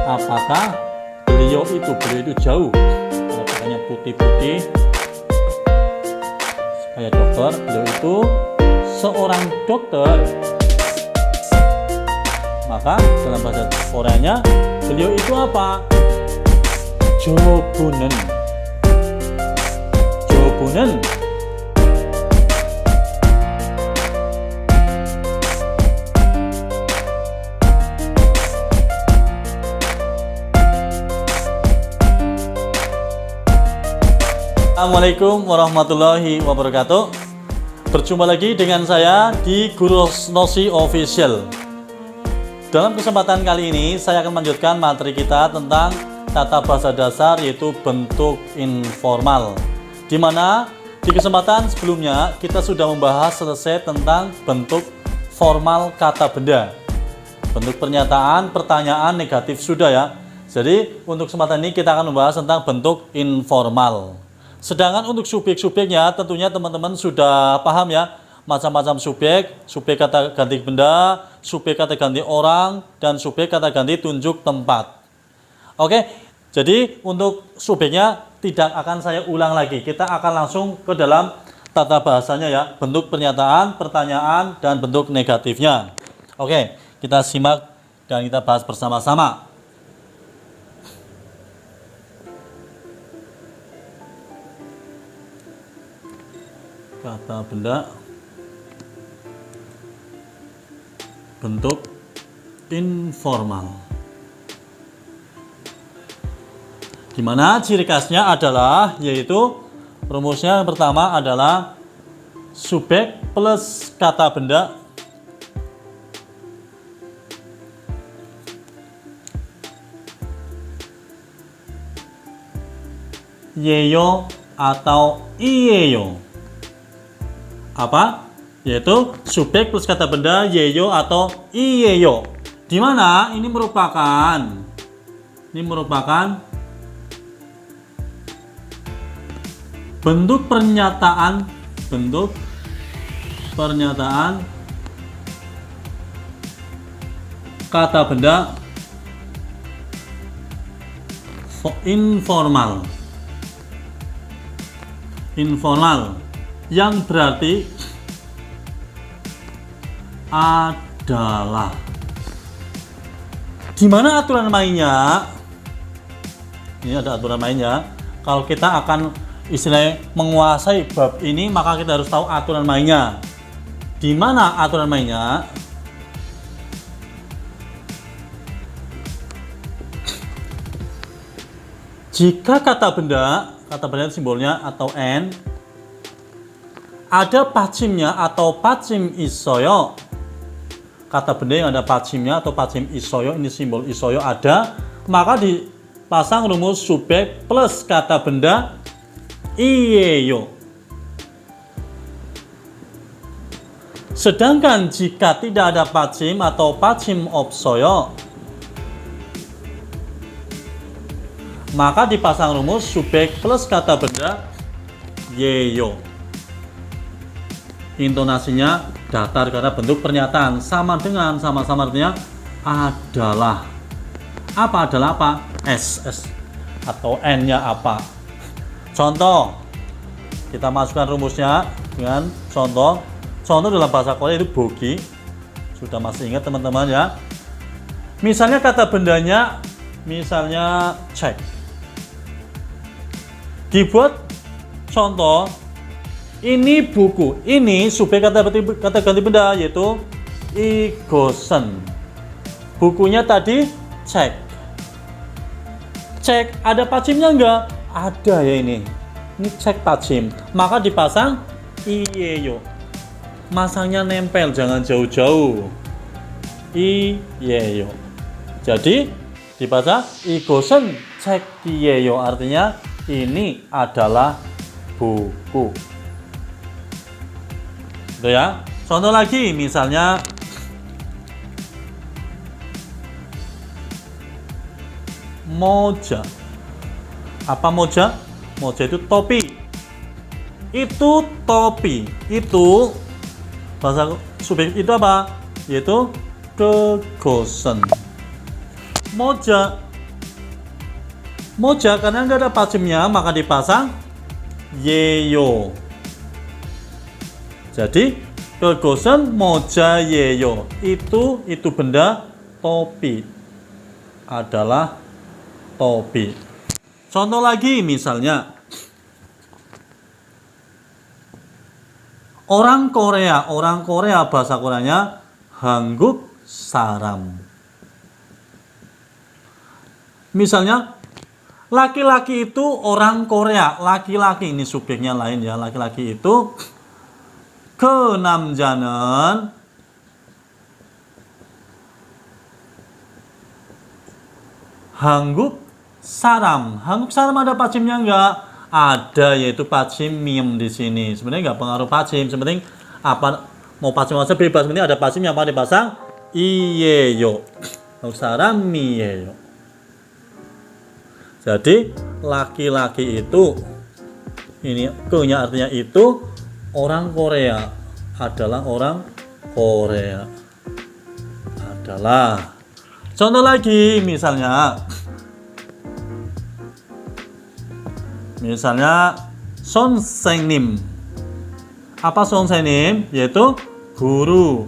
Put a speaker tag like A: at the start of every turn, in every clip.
A: Apakah beliau itu jauh, kalau pakainya putih-putih kayak dokter, beliau itu seorang dokter. Maka dalam bahasa Koreanya beliau itu apa? Jobunen. Jobunen. Assalamualaikum warahmatullahi wabarakatuh. Berjumpa lagi dengan saya di Guru Rosnosi Official. Dalam kesempatan kali ini saya akan melanjutkan materi kita tentang tata bahasa dasar, yaitu bentuk informal, di mana di kesempatan sebelumnya kita sudah membahas selesai tentang bentuk formal kata benda, bentuk pernyataan, pertanyaan, negatif sudah ya. Jadi untuk kesempatan ini kita akan membahas tentang bentuk informal. Sedangkan untuk subjek-subjeknya tentunya teman-teman sudah paham ya, macam-macam subjek, subjek kata ganti benda, subjek kata ganti orang, dan subjek kata ganti tunjuk tempat. Oke, jadi untuk subjeknya tidak akan saya ulang lagi, kita akan langsung ke dalam tata bahasanya ya, bentuk pernyataan, pertanyaan, dan bentuk negatifnya. Oke, kita simak dan kita bahas bersama-sama. Kata benda, bentuk informal, di mana ciri khasnya adalah, yaitu rumusnya yang pertama adalah subjek plus kata benda yeyo atau iyeyo. Apa? Yaitu subjek plus kata benda yeyo atau iyeyo. Di mana ini merupakan bentuk pernyataan kata benda informal yang berarti adalah. Di mana aturan mainnya? Ini ada aturan mainnya. Kalau kita akan istilahnya menguasai bab ini, maka kita harus tahu aturan mainnya. Di mana aturan mainnya? Jika kata benda simbolnya atau n, ada pacimnya atau pacim isoyo, kata benda yang ada pacimnya atau pacim isoyo, ini simbol isoyo ada, maka dipasang rumus subjek plus kata benda iyeyo. Sedangkan jika tidak ada pacim atau pacim opsoyo, maka dipasang rumus subjek plus kata benda yeyo. Intonasinya datar karena bentuk pernyataan sama artinya adalah. Apa adalah apa? S atau N-nya apa? Contoh, kita masukkan rumusnya dengan contoh dalam bahasa Korea itu bogi. Sudah masih ingat teman-teman ya? Misalnya kata bendanya, misalnya cek. Dibuat contoh, ini buku, ini subjek kata ganti benda yaitu igosen. Bukunya tadi cek. Cek, ada pacimnya enggak? Ada ya ini cek pacim. Maka dipasang iyeyo. Masangnya nempel, jangan jauh-jauh. Iyeyo. Jadi dipasang igosen cek iyeyo, artinya ini adalah buku. Itu ya. Contoh lagi, misalnya moja. Apa moja? Moja itu topi. Itu topi. Itu bahasa subjek itu apa? Yaitu kegosen. Moja Moja karena nggak ada pacimnya maka dipasang yeyo. Jadi kegosen moja yeyo. Itu benda topi. Adalah topi. Contoh lagi misalnya orang Korea bahasa Koreanya Hanguk saram. Misalnya laki-laki itu orang Korea, laki-laki ini subjeknya lain ya, laki-laki itu ke namjanen Hanguk saram. Hanguk saram ada pacimnya enggak? Ada, yaitu pacim miem di sini. Sebenarnya enggak pengaruh pacim, sebenarnya apa mau pacim aja bebas, sebenarnya ada pacim yang apa dipasang iyeyo. Hanguk saram miyeyo. Jadi laki-laki itu ini ke-nya artinya itu orang Korea, adalah orang Korea. Adalah. Contoh lagi misalnya 선생님. Apa 선생님? Yaitu guru.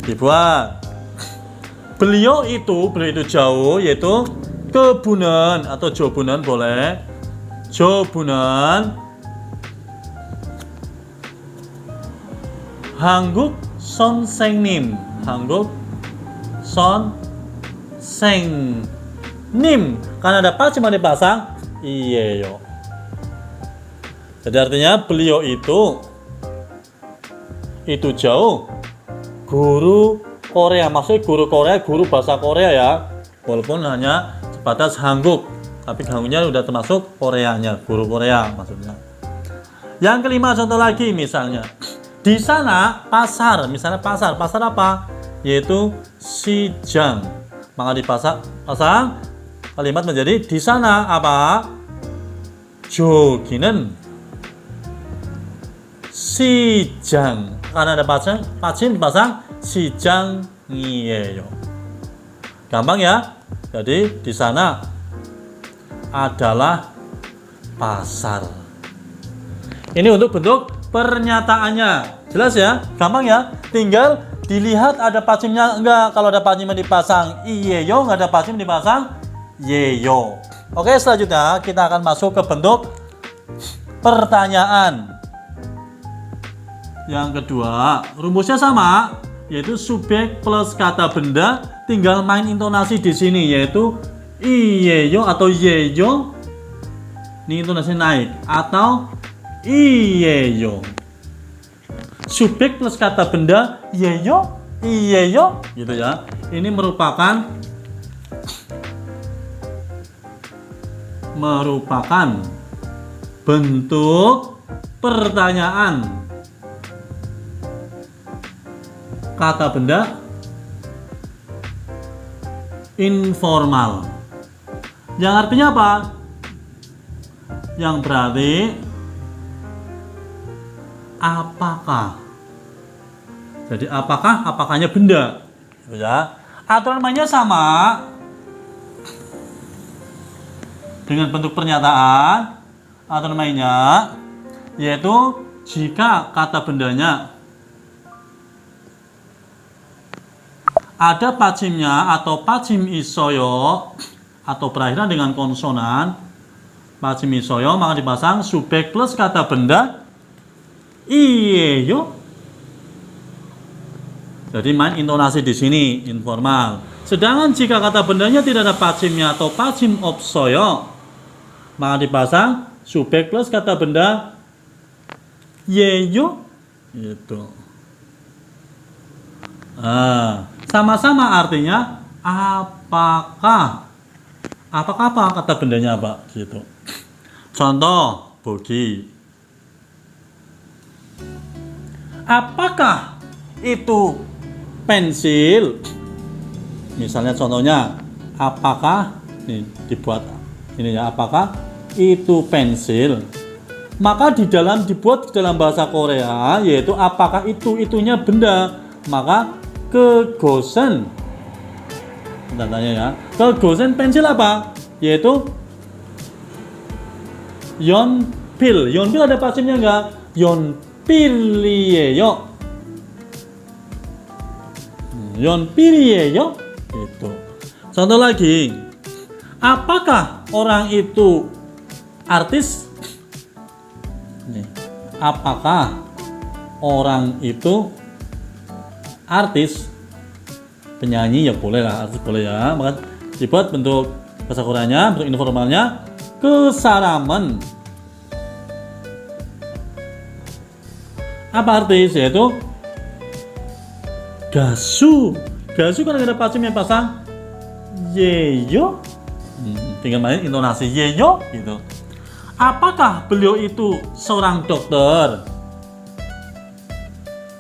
A: Dibuat. Beliau itu jauh, yaitu kebunan atau jobunan boleh. Jobunan 한국 선생님. 한국 선생님. Karena ada pas cuma dipasang iyeyo. Jadi artinya beliau itu jauh. Guru Korea, maksudnya guru Korea, guru bahasa Korea ya. Walaupun hanya sebatas Hanguk, tapi Hanguknya udah termasuk Koreanya, guru Korea maksudnya. Yang kelima contoh lagi misalnya di sana pasar, misalnya pasar apa? Yaitu Sijang. Maka dipasang kalimat menjadi di sana apa? Jogi는 Sijang. Karena ada pacim dipasang Sijang이에요. Gampang ya? Jadi di sana adalah pasar. Ini untuk bentuk pernyataannya. Jelas ya? Gampang ya? Tinggal dilihat ada pacimnya enggak. Kalau ada pacimnya dipasang iyeyo, enggak ada pacim dipasang yeyo. Oke, selanjutnya kita akan masuk ke bentuk pertanyaan. Yang kedua, rumusnya sama, yaitu subjek plus kata benda, tinggal main intonasi di sini, yaitu iyeyo atau yeyo. Ini intonasi naik atau iyeyo. Subjek plus kata benda yeyo, iyeyo gitu ya. Ini merupakan bentuk pertanyaan. Kata benda informal. Yang artinya apa? Yang berarti apakah. Jadi apakahnya benda. Ya. Aturan mainnya sama dengan bentuk pernyataan. Aturan mainnya yaitu jika kata bendanya ada pacimnya atau pacim isoyo atau berakhiran dengan konsonan pacim isoyo, maka dipasang subjek plus kata benda iyeyo. Jadi main intonasi di sini informal. Sedangkan jika kata bendanya tidak ada pacimnya atau pacim opsoyo, maka dipasang subjek plus kata benda yeyo itu. Sama-sama artinya apakah. Apakah apa kata bendanya apa gitu. Contoh Bogi. Apakah itu pensil? Misalnya contohnya apakah ini dibuat ini ya, apakah itu pensil? Maka dibuat di dalam bahasa Korea yaitu apakah itunya benda, maka kegosen. Tanya ya. Kegosen pensil apa? yaitu Yonpil. Yonpil ada pasimnya enggak? Yonpilieyo. Yonpilieyo itu. Contoh lagi. Apakah orang itu artis? Nih. Apakah orang itu artis? Penyanyi ya boleh lah, artis boleh ya. Maka dibuat bentuk bahasa Koreanya, bentuk informalnya kesaraman. Apa artis? Yaitu gasu. Gasu kan ada pasim yang pasang yeyo. Tinggal main intonasi yeyo gitu. Apakah beliau itu seorang dokter?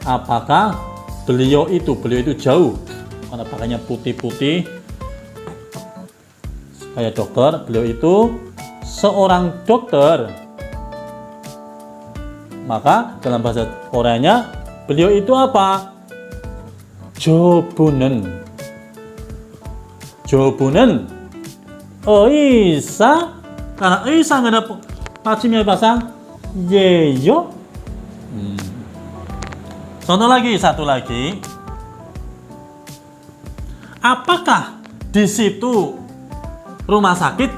A: Apakah beliau itu jauh karena pakainya putih-putih kayak dokter, beliau itu seorang dokter. Maka dalam bahasa Koreanya beliau itu apa? Jobunen. Jobunen Eisa. Karena Eisa nggak ada pasimnya pasang yeyo. Contoh lagi, satu lagi. Apakah di situ rumah sakit?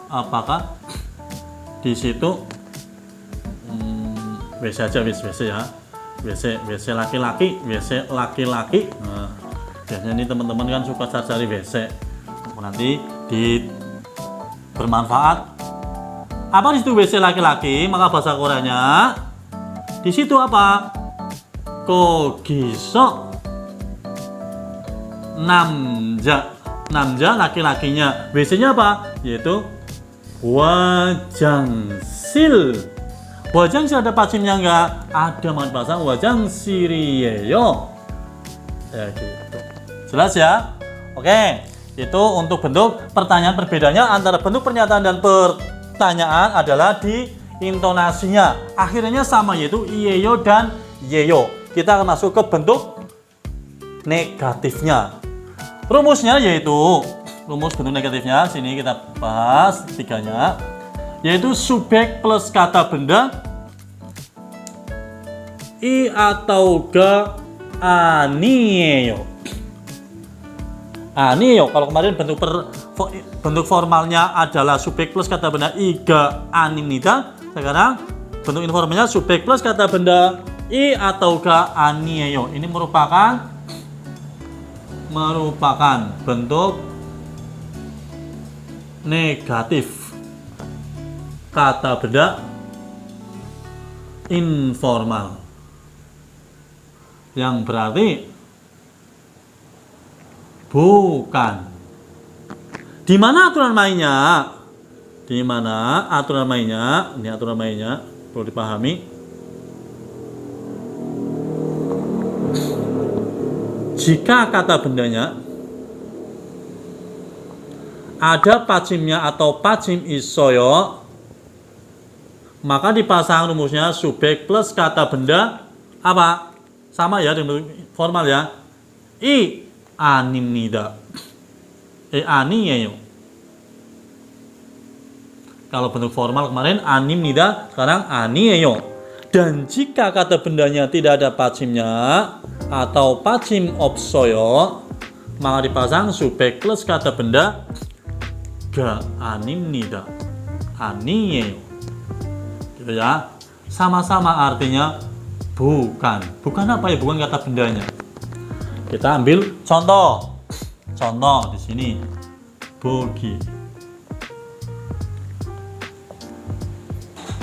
A: Apakah di situ WC aja, WC ya, WC laki-laki, WC laki-laki. Nah, biasanya ini teman-teman kan suka cari WC, nanti bermanfaat. Apa di situ WC laki-laki? Maka bahasa Koreanya di situ apa? Kogiso namja. Namja laki-lakinya. WC-nya apa? Yaitu wajangsil. Wajangsil ada pasimnya enggak? Ada, maka pasang wajangsilieyo. Ya gitu. Jelas ya? Oke. Itu untuk bentuk pertanyaan. Perbedaannya antara bentuk pernyataan dan pertanyaan adalah di intonasinya. Akhirnya sama, yaitu ieyo dan yeyo. Kita akan masuk ke bentuk negatifnya. Rumusnya yaitu, rumus bentuk negatifnya, sini kita bahas tiganya, yaitu subjek plus kata benda, i atau ga anieyo. Anieyo, kalau kemarin bentuk formalnya adalah subjek plus kata benda iga animnida. Sekarang bentuk informalnya subjek plus kata benda i atau ga anieyo. Ini merupakan bentuk negatif kata benda informal, yang berarti bukan. Di mana aturan mainnya? Di mana aturan mainnya? Ini aturan mainnya perlu dipahami. Jika kata bendanya ada pasimnya atau pasim isoyo, maka dipasang rumusnya subjek plus kata benda apa? Sama ya dengan formal ya. I animnida. Anieyo. Kalau bentuk formal kemarin animnida, sekarang anieyo. Dan jika kata bendanya tidak ada pasimnya atau pasim opsoyo, maka dipasang subjek plus kata benda ga animnida. Anieyo. Gitu ya. Sama-sama artinya bukan. Bukan apa ya? Bukan kata bendanya. Kita ambil contoh. Contoh di sini. Bogi.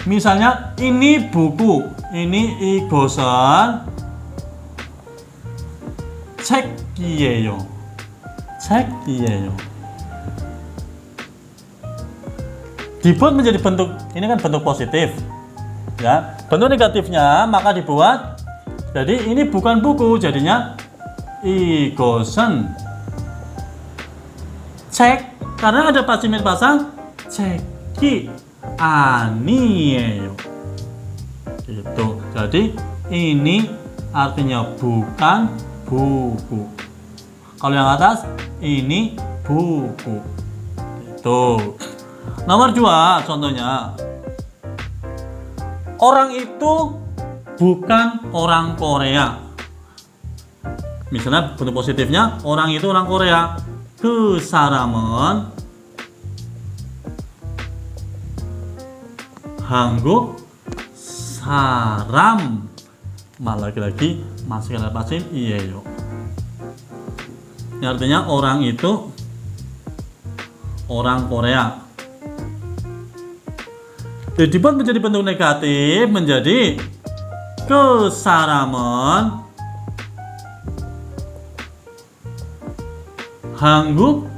A: Misalnya ini buku, ini igosan 책이에요. 책이에요. Dibuat menjadi bentuk, ini kan bentuk positif. Ya, bentuk negatifnya maka dibuat jadi ini bukan buku, jadinya igosan cek, karena ada pasimnya pasang ceki anieyo. Gitu. Jadi ini artinya bukan buku. Kalau yang atas ini buku. Itu. Nomor 2 contohnya. Orang itu bukan orang Korea. Misalnya bentuk positifnya, orang itu orang Korea. 그 사람은 한국 사람. Lagi-lagi masukkan kata pasim iyeyo. Ini artinya orang itu orang Korea. Jadi dibuat menjadi bentuk negatif menjadi 그 사람은 한국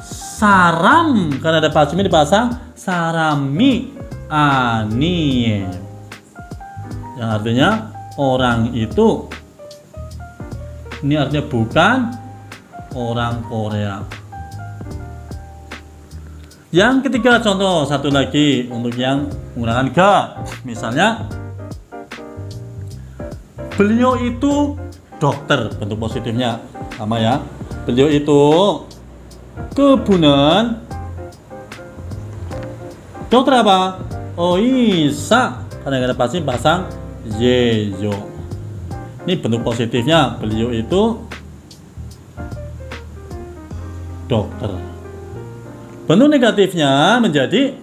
A: 사람. Karena ada pasimnya dipasang 사람이 아니에요. Yang artinya orang itu. Ini artinya bukan orang Korea. Yang ketiga contoh satu lagi untuk yang menggunakan ga. Misalnya beliau itu dokter, bentuk positifnya sama ya. Beliau itu kebun dokter apa? Oisa. Karena ada pasti pasang yeyo. Ini bentuk positifnya, beliau itu dokter. Bentuk negatifnya menjadi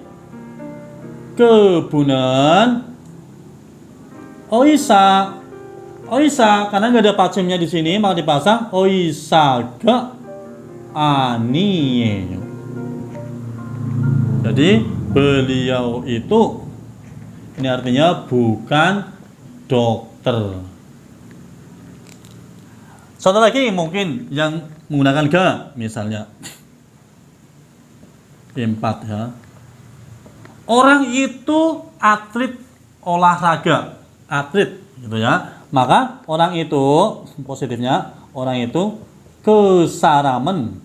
A: kebunan oisa. Oisa, karena nggak ada pasimnya di sini, maka dipasang oisaga aniyeyo. Jadi beliau itu, ini artinya bukan dokter. Contoh lagi mungkin yang menggunakan ga, misalnya 4 ya. Orang itu atlet olahraga, atlet gitu ya. Maka orang itu positifnya, orang itu 그 사람은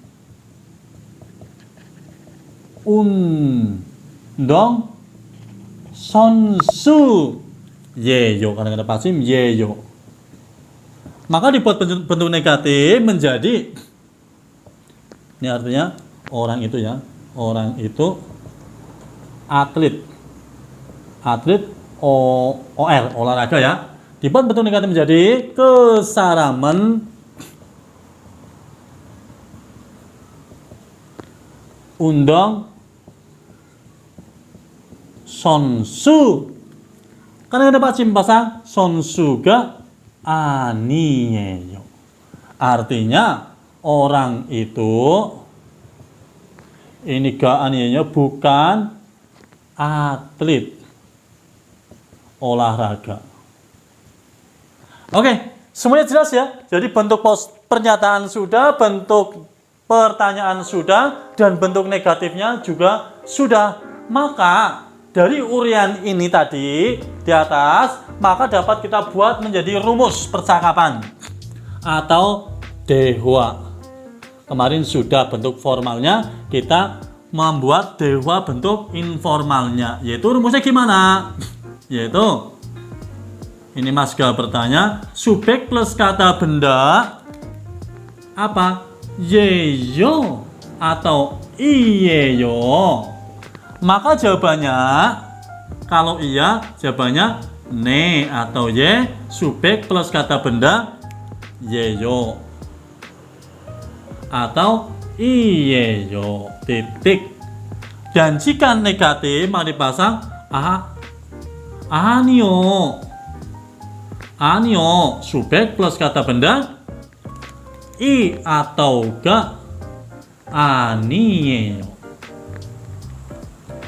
A: 운동 선수 예요. Karena ada pasim yeyo. Maka dibuat bentuk negatif menjadi, ini artinya orang itu ya, orang itu atlet, atlet OR olahraga ya. Dibuat bentuk negatif menjadi 그 사람은 운동 선수. Karena ada pasim pasang 선수가 아니에요. Artinya orang itu, ini ga aniyeyo bukan atlet olahraga. Oke, semuanya jelas ya. Jadi bentuk pernyataan sudah, bentuk pertanyaan sudah, dan bentuk negatifnya juga sudah. Maka dari urian ini tadi di atas, maka dapat kita buat menjadi rumus percakapan atau dehwa. Kemarin sudah bentuk formalnya, kita membuat dehwa bentuk informalnya. Yaitu rumusnya gimana? Yaitu ini Mas Ga bertanya, subjek plus kata benda apa? Yeyo atau iyeyo? Maka jawabannya, kalau iya, jawabannya ne atau ye, subjek plus kata benda yeyo atau iyeyo, titik. Dan jika negatif, maka dipasang anio. Anio, subjek plus kata benda i atau ga aniyeyo.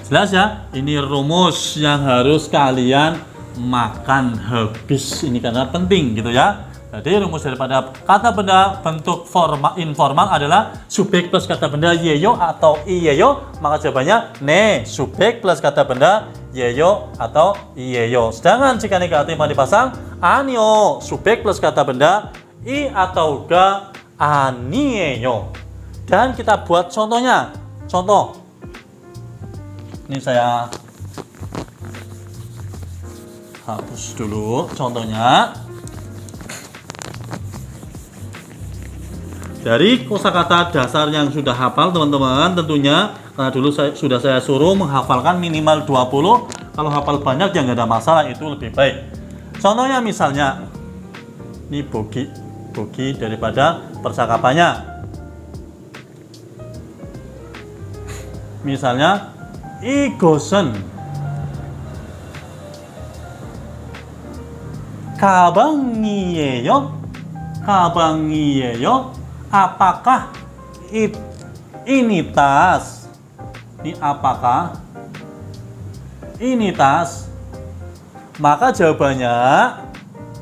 A: Jelas ya, ini rumus yang harus kalian makan habis ini karena penting gitu ya. Jadi rumus daripada kata benda bentuk informal adalah subjek plus kata benda yeyo atau iyeyo, maka jawabannya ne, subjek plus kata benda yeyo atau iyeyo. Sedangkan jika negatif maka dipasang anio, subjek plus kata benda i atau ga aniyeyo. Dan kita buat contohnya. Contoh. Ini saya hapus dulu contohnya. Dari kosakata dasar yang sudah hafal teman-teman, tentunya karena dulu sudah saya suruh menghafalkan minimal 20. Kalau hafal banyak ya nggak ada masalah, itu lebih baik. Contohnya misalnya ini bogi daripada percakapannya. Misalnya igosen 가방이에요? Apakah ini tas? Ini apakah ini tas? Maka jawabannya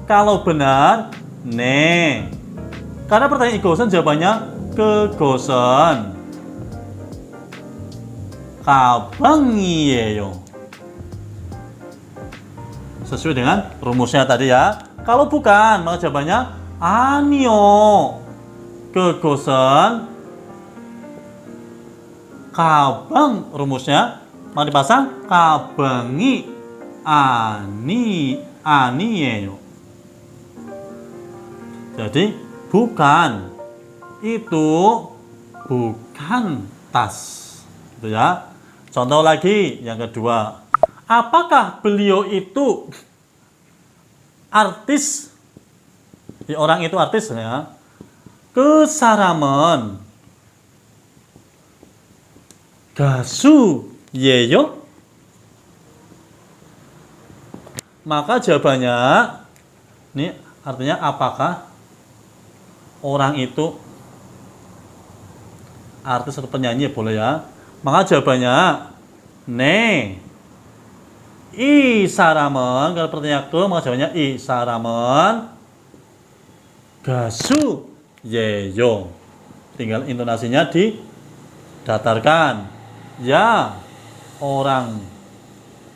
A: kalau benar 네. Karena pertanyaan igosen jawabannya 그것은 가방이에요. Sesuai dengan rumusnya tadi ya. Kalau bukan, maka jawabannya 아니요. 그것은 가방. Rumusnya mau dipasang 가방이 아니에요. Jadi bukan, itu bukan tas, gitu ya. Contoh lagi yang kedua, apakah beliau itu artis? Orang itu artis ya. 그 사람은 가수예요? Maka jawabannya ini artinya apakah orang itu artis atau penyanyi boleh ya. Maka jawabannya 네. 이 사람은, kalau pertanyaan itu maka jawabannya 이 사람은 가수예요. Tinggal intonasinya didatarkan. Ya, orang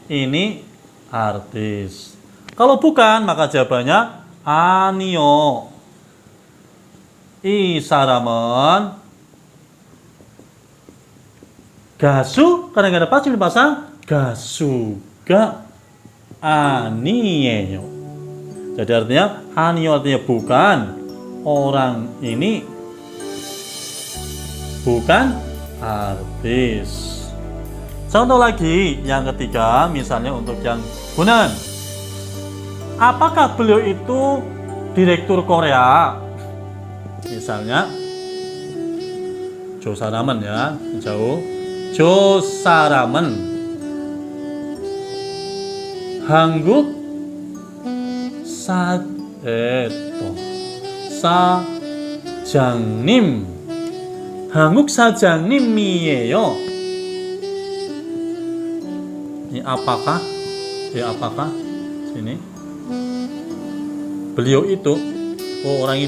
A: ini artis. Kalau bukan maka jawabannya 아니요. 이 사람은 가수, karena nggak ada pas dipasang 가수가 아니에요. Jadi artinya 아니요 artinya bukan, orang ini bukan artis. Contoh lagi yang ketiga, misalnya untuk yang bunan, apakah beliau itu direktur Korea? Misalnya 조 사람은 ya, jauh. 조 사람은 한국 사장님, 한국 사장님이에요. Ini apakah? Apakah? Sini. Beliau itu, orang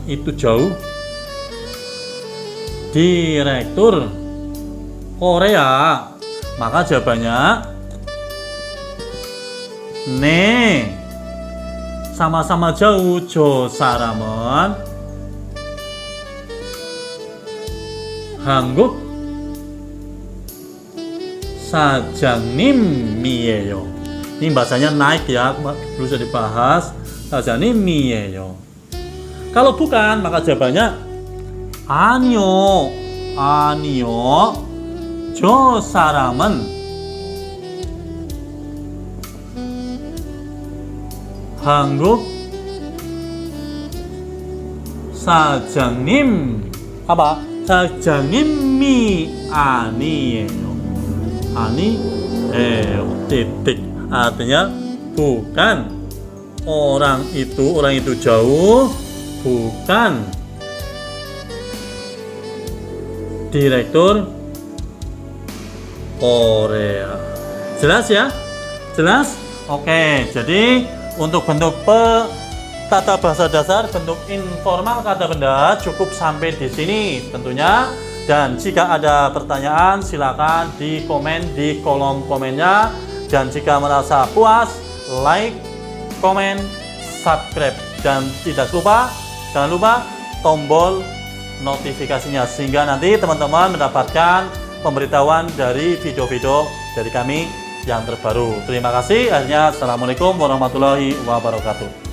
A: itu jauh direktur Korea. Maka jawabannya 네. sama-sama jauh. 저 사람은 한국 사장님이에요. Ini bahasanya naik ya, perlu bisa dibahas. 사장님이에요. Kalau bukan maka jawabannya 아니요. 저 사람은 한국 사장님 apa? 사장님이 아니에요. titik. Artinya bukan. Orang itu jauh, bukan direktur Korea. Jelas ya? Jelas? Oke, jadi untuk bentuk tata bahasa dasar, bentuk informal kata benda cukup sampai di sini tentunya. Dan jika ada pertanyaan silakan di komen di kolom komennya. Dan jika merasa puas, like, komen, subscribe, dan jangan lupa tombol notifikasinya sehingga nanti teman-teman mendapatkan pemberitahuan dari video-video dari kami yang terbaru. Terima kasih. Akhirnya, assalamualaikum warahmatullahi wabarakatuh.